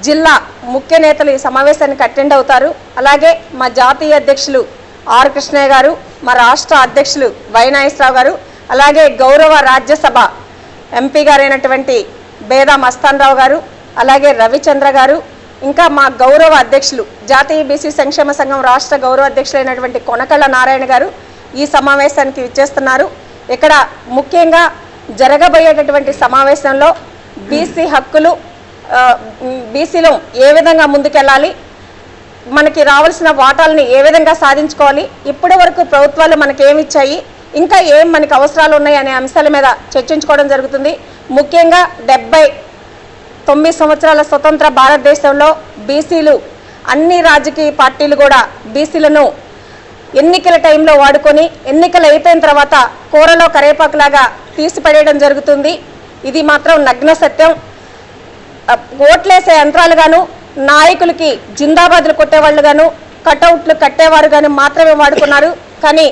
జిల్లా ముఖ్య నేతలు ఈ సమావేశానికి అటెండ్ అవుతారు. అలాగే మా జాతీయ అధ్యక్షులు ఆర్ కృష్ణయ్య గారు, మా రాష్ట్ర అధ్యక్షులు వై నాగేశ్వరరావు గారు, అలాగే గౌరవ రాజ్యసభ ఎంపీ గారైనటువంటి బేదా మస్తాన్ రావు గారు, అలాగే రవిచంద్ర గారు, ఇంకా మా గౌరవ అధ్యక్షులు జాతీయ బీసీ సంక్షేమ సంఘం రాష్ట్ర గౌరవ అధ్యక్షులైనటువంటి కొనకళ్ళ నారాయణ గారు ఈ సమావేశానికి విచ్చేస్తున్నారు. ఇక్కడ ముఖ్యంగా జరగబోయేటటువంటి సమావేశంలో బీసీ హక్కులు, బీసీలో ఏ విధంగా ముందుకెళ్ళాలి, మనకి రావాల్సిన వాటాలని ఏ విధంగా సాధించుకోవాలి, ఇప్పటి వరకు ప్రభుత్వాలు మనకేమిచ్చాయి, ఇంకా ఏం మనకి అవసరాలు ఉన్నాయి అనే అంశాల మీద చర్చించుకోవడం జరుగుతుంది. ముఖ్యంగా 79 సంవత్సరాల స్వతంత్ర భారతదేశంలో బీసీలు అన్ని రాజకీయ పార్టీలు కూడా బీసీలను ఎన్నికల టైంలో వాడుకొని ఎన్నికలు అయిపోయిన తర్వాత కూరలో కరేపాకులాగా తీసిపడేయడం జరుగుతుంది. ఇది మాత్రం నగ్న సత్యం. ఓట్లేసే యంత్రాలుగాను, నాయకులకి జిందాబాద్లు కొట్టేవాళ్ళుగాను, కటౌట్లు కట్టేవారుగాను మాత్రమే వాడుకున్నారు. కానీ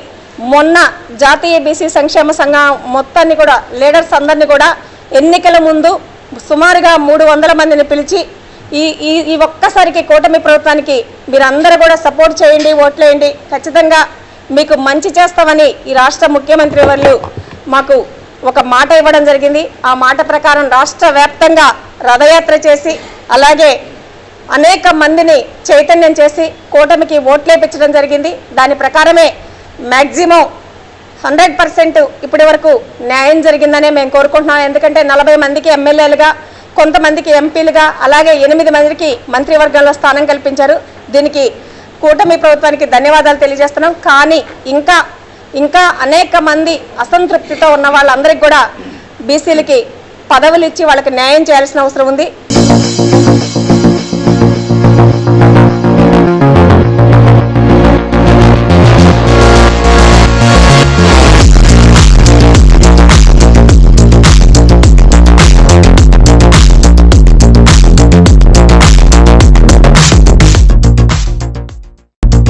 మొన్న జాతీయ బీసీ సంక్షేమ సంఘం మొత్తాన్ని కూడా, లీడర్స్ అందరినీ కూడా ఎన్నికల ముందు సుమారుగా 300 మందిని పిలిచి ఈ ఒక్కసారికి కూటమి ప్రభుత్వానికి మీరందరూ కూడా సపోర్ట్ చేయండి, ఓట్లేయండి, ఖచ్చితంగా మీకు మంచి చేస్తామని ఈ రాష్ట్ర ముఖ్యమంత్రి వర్యులు మాకు ఒక మాట ఇవ్వడం జరిగింది. ఆ మాట ప్రకారం రాష్ట్ర వ్యాప్తంగా రథయాత్ర చేసి అలాగే అనేక మందిని చైతన్యం చేసి కూటమికి ఓట్లేపించడం జరిగింది. దాని ప్రకారమే మ్యాక్సిమం 100% ఇప్పటి వరకు న్యాయం జరిగిందనే మేము కోరుకుంటున్నాం. ఎందుకంటే 40 మందికి ఎమ్మెల్యేలుగా, కొంతమందికి ఎంపీలుగా, అలాగే 8 మందికి మంత్రివర్గంలో స్థానం కల్పించారు. దీనికి కూటమి ప్రభుత్వానికి ధన్యవాదాలు తెలియజేస్తున్నాం. కానీ ఇంకా అనేక మంది అసంతృప్తితో ఉన్న వాళ్ళందరికీ కూడా బీసీలకి పదవులు ఇచ్చి వాళ్ళకి న్యాయం చేయాల్సిన అవసరం ఉంది.